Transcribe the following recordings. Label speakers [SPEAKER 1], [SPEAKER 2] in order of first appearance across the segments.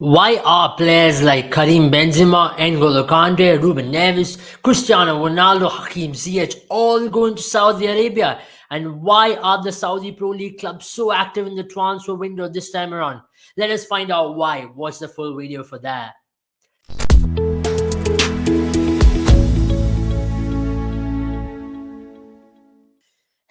[SPEAKER 1] Why are players like Karim Benzema, Ngolo Kante, Ruben Neves, Cristiano Ronaldo, Hakim Ziyech all going to Saudi Arabia? And why are the Saudi Pro League clubs so active in the transfer window this time around? Let us find out why. Watch the full video for that.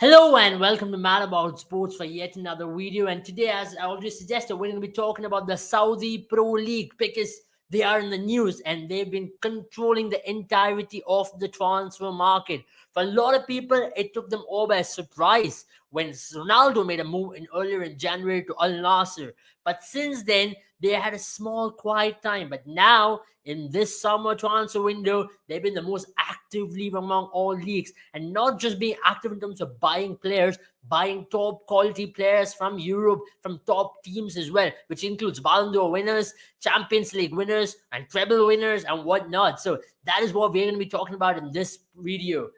[SPEAKER 1] Hello and welcome to Mad About Sports for yet another video. And today, as I already suggested, we're going to be talking about the Saudi Pro League because they are in the news and they've been controlling the entirety of the transfer market. For a lot of people, it took them all by surprise when Ronaldo made a move earlier in January to Al-Nassr. But since then, they had a small quiet time. But now, in this summer transfer window, they've been the most active league among all leagues, and not just being active in terms of buying players, buying top quality players from Europe, from top teams as well, which includes Ballon d'Or winners, Champions League winners, and treble winners, and whatnot. So that is what we're going to be talking about in this video.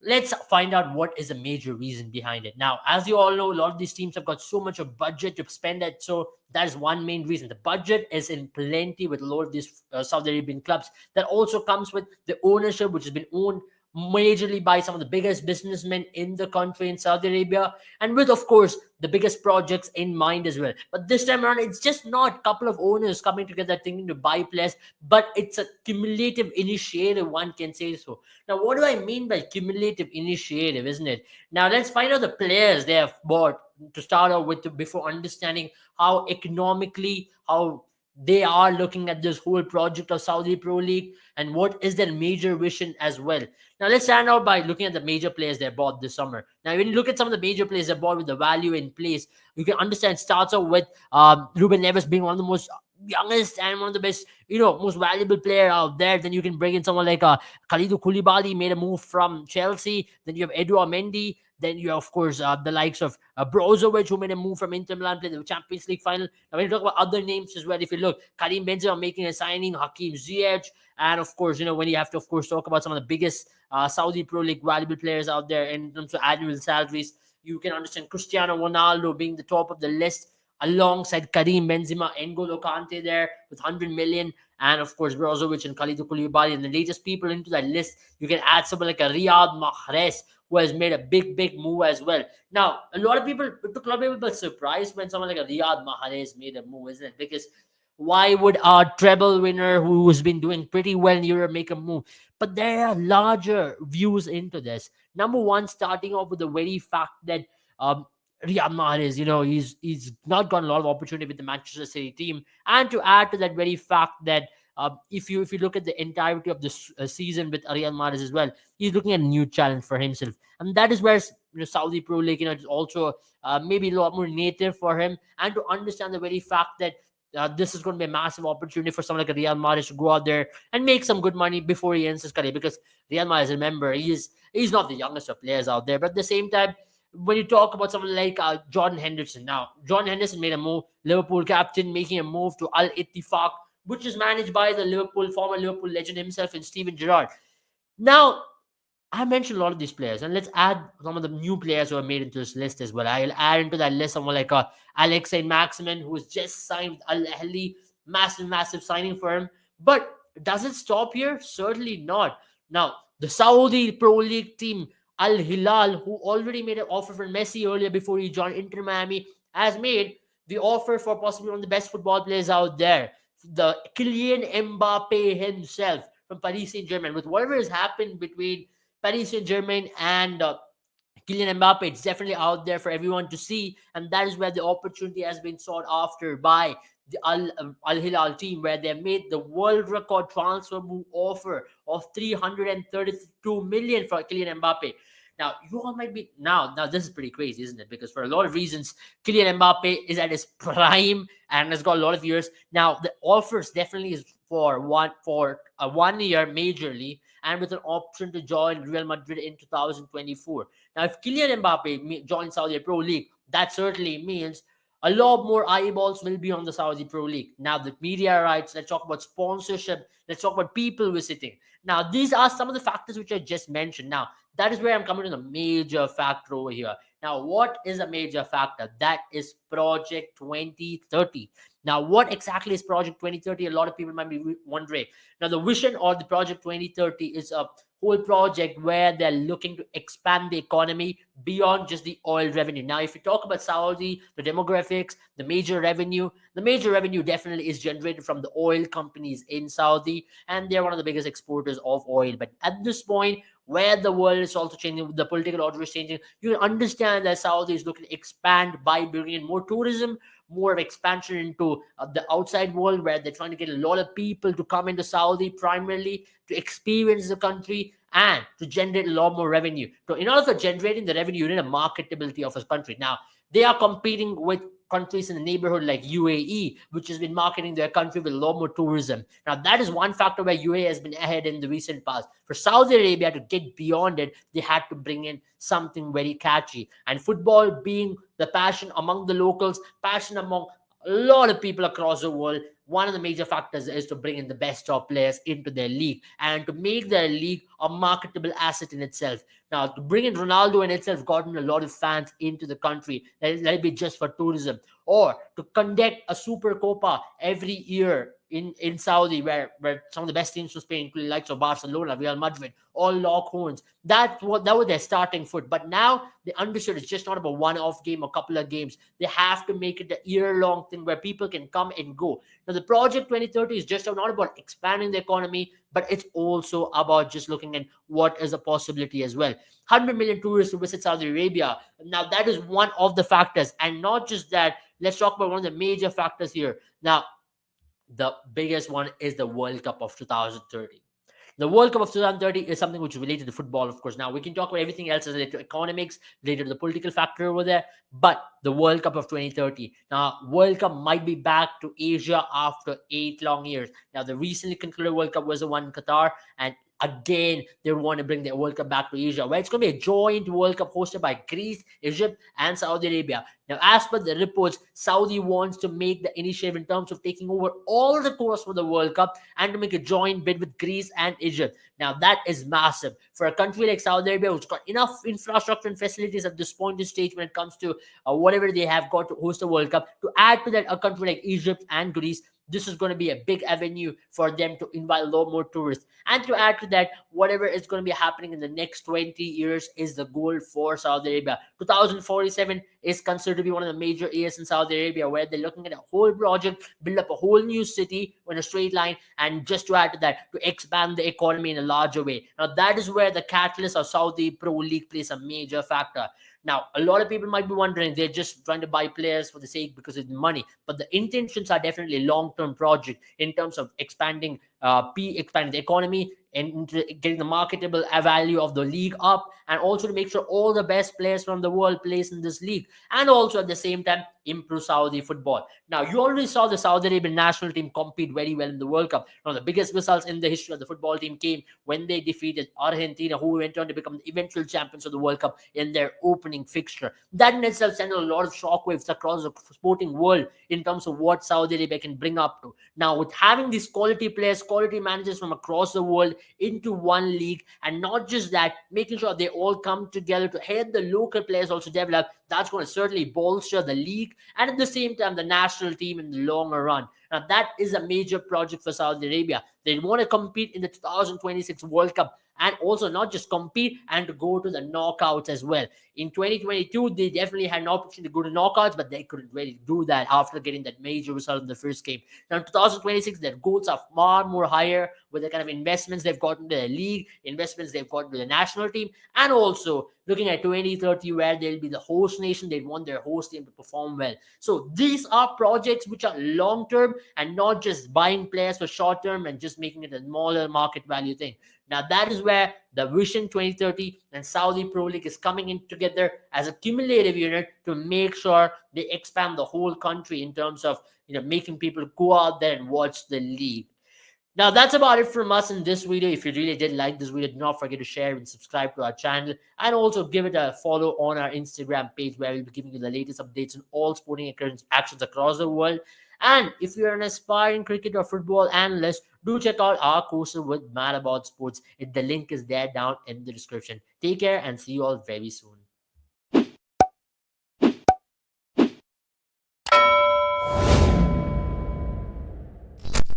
[SPEAKER 1] Let's find out what is the major reason behind it. Now, as you all know, a lot of these teams have got so much of budget to spend it. So that is one main reason. The budget is in plenty with a lot of these Saudi Arabian clubs. That also comes with the ownership, which has been owned majorly by some of the biggest businessmen in the country in Saudi Arabia, and with, of course, the biggest projects in mind as well. But this time around, it's just not a couple of owners coming together thinking to buy players, but it's a cumulative initiative, one can say so. Now, what do I mean by cumulative initiative, isn't it? Now, let's find out the players they have bought to start out with before understanding how economically, how they are looking at this whole project of Saudi Pro League and what is their major vision as well. Now, let's start out by looking at the major players they bought this summer. Now, when you look at some of the major players they bought with the value in place, you can understand it starts out with Ruben Neves being one of the most youngest and one of the best, most valuable player out there. Then you can bring in someone like Khalidou Koulibaly, made a move from Chelsea. Then you have Edouard Mendy. Then you have, of course, the likes of Brozovic, who made a move from Inter Milan, played the Champions League final. Now, when you talk about other names as well, if you look, Karim Benzema making a signing, Hakim Ziyech, and of course, when you have to, of course, talk about some of the biggest Saudi Pro League valuable players out there in terms of annual salaries, you can understand Cristiano Ronaldo being the top of the list alongside Karim Benzema, N'Golo Kante there with 100 million, and of course Brozovic and Khalidou Koulibaly. And the latest people into that list, you can add someone like a Riyad Mahrez, who has made a big move as well. Now, a lot of people, it took a lot of people by surprise when someone like a Riyad Mahrez made a move, isn't it? Because why would our treble winner who's been doing pretty well in Europe make a move? But there are larger views into this. Number one, starting off with the very fact that um, Riyad Mahrez, he's not got a lot of opportunity with the Manchester City team, and to add to that very fact that if you look at the entirety of this season with Riyad Mahrez as well, he's looking at a new challenge for himself, and that is where Saudi Pro League, is also maybe a lot more native for him, and to understand the very fact that this is going to be a massive opportunity for someone like a Real Madrid to go out there and make some good money before he ends his career. Because Real Madrid, remember, he's not the youngest of players out there, but at the same time, when you talk about someone like Jordan Henderson, now Jordan Henderson made a move, Liverpool captain making a move to Al Ittifaq, which is managed by the former Liverpool legend himself, and Steven Gerrard. Now, I mentioned a lot of these players, and let's add some of the new players who are made into this list as well. I'll add into that list someone like Alexei Maximin, who was just signed with Al Ahly, massive signing for him. But does it stop here? Certainly not. Now, the Saudi Pro League team, Al Hilal, who already made an offer for Messi earlier before he joined Inter Miami, has made the offer for possibly one of the best football players out there, the Kylian Mbappe himself from Paris Saint Germain. With whatever has happened between Paris Saint Germain and Kylian Mbappe, it's definitely out there for everyone to see, and that is where the opportunity has been sought after by the Al Hilal team, where they have made the world record transfer move offer of 332 million for Kylian Mbappe. Now, you all might be now. This is pretty crazy, isn't it? Because for a lot of reasons, Kylian Mbappe is at his prime and has got a lot of years. Now, the offers definitely is for a 1 year majorly, and with an option to join Real Madrid in 2024. Now, if Kylian Mbappe joins Saudi Pro League, that certainly means a lot more eyeballs will be on the Saudi Pro League. Now, the media rights, let's talk about sponsorship, let's talk about people visiting. Now, these are some of the factors which I just mentioned. Now, that is where I'm coming to the major factor over here. Now, what is a major factor? That is Project 2030. Now, what exactly is Project 2030? A lot of people might be wondering. Now, the vision or the Project 2030 is a whole project where they're looking to expand the economy beyond just the oil revenue. Now, if you talk about Saudi, the demographics, the major revenue definitely is generated from the oil companies in Saudi, and they're one of the biggest exporters of oil. But at this point, where the world is also changing, the political order is changing, you understand that Saudi is looking to expand by bringing in more tourism, more of expansion into the outside world, where they're trying to get a lot of people to come into Saudi primarily to experience the country and to generate a lot more revenue. So in order for generating the revenue, you need a marketability of a country. Now, they are competing with countries in the neighborhood like UAE, which has been marketing their country with a lot more tourism. Now, that is one factor where UAE has been ahead in the recent past. For Saudi Arabia to get beyond it, they had to bring in something very catchy. And football being the passion among the locals, passion among a lot of people across the world, one of the major factors is to bring in the best top players into their league and to make their league a marketable asset in itself. Now, to bring in Ronaldo in itself gotten a lot of fans into the country, let it be just for tourism, or to conduct a Super Copa every year in Saudi, where some of the best teams from Spain, including likes of Barcelona, Real Madrid, all lock horns. That was their starting foot. But now they understood it's just not about one-off game or couple of games. They have to make it a year-long thing where people can come and go. Now, the Project 2030 is just not about expanding the economy, but it's also about just looking at what is a possibility as well. 100 million tourists to visit Saudi Arabia. Now, that is one of the factors. And not just that, let's talk about one of the major factors here. Now, the biggest one is the World Cup of 2030. The World Cup of 2030 is something which is related to football, of course. Now, we can talk about everything else related to economics, related to the political factor over there, but the World Cup of 2030. Now, World Cup might be back to Asia after 8 long years. Now, the recently concluded World Cup was the one in Qatar, and again, they want to bring the World Cup back to Asia, where it's going to be a joint World Cup hosted by Greece, Egypt, and Saudi Arabia. Now, as per the reports, Saudi wants to make the initiative in terms of taking over all the costs for the World Cup and to make a joint bid with Greece and Egypt. Now, that is massive for a country like Saudi Arabia, which got enough infrastructure and facilities at this point in stage when it comes to whatever they have got to host a World Cup. To add to that, a country like Egypt and Greece, this is going to be a big avenue for them to invite a lot more tourists. And to add to that, whatever is going to be happening in the next 20 years is the goal for Saudi Arabia. 2047 is considered to be one of the major years in Saudi Arabia, where they're looking at a whole project, build up a whole new city in a straight line, and just to add to that, to expand the economy in a larger way. Now, that is where the catalyst of Saudi Pro League plays a major factor. Now, a lot of people might be wondering, they're just trying to buy players for the sake because of the money. But the intentions are definitely a long-term project in terms of expanding the economy and getting the marketable value of the league up, and also to make sure all the best players from the world plays in this league, and also at the same time improve Saudi football. Now, you already saw the Saudi Arabian national team compete very well in the World Cup. Now, the biggest results in the history of the football team came when they defeated Argentina, who went on to become the eventual champions of the World Cup in their opening fixture. That in itself sent a lot of shockwaves across the sporting world in terms of what Saudi Arabia can bring up to. Now, with having these quality players, quality managers from across the world into one league, and not just that, making sure they all come together to help the local players also develop, that's going to certainly bolster the league and at the same time the national team in the longer run. Now, that is a major project for Saudi Arabia. They want to compete in the 2026 World Cup, and also not just compete and to go to the knockouts as well. In 2022, they definitely had an opportunity to go to knockouts, but they couldn't really do that after getting that major result in the first game. Now, in 2026, their goals are far more higher with the kind of investments they've got into the league, investments they've got into the national team, and also looking at 2030, where they'll be the host nation. They want their host team to perform well. So these are projects which are long term and not just buying players for short term and just making it a smaller market value thing. Now, that is where the Vision 2030 and Saudi Pro League is coming in together as a cumulative unit to make sure they expand the whole country in terms of making people go out there and watch the league. Now, that's about it from us in this video. If you really did like this video, do not forget to share and subscribe to our channel, and also give it a follow on our Instagram page, where we'll be giving you the latest updates on all sporting actions across the world. And if you're an aspiring cricket or football analyst, do check out our course with Mad About Sports. The link is there down in the description. Take care and see you all very soon.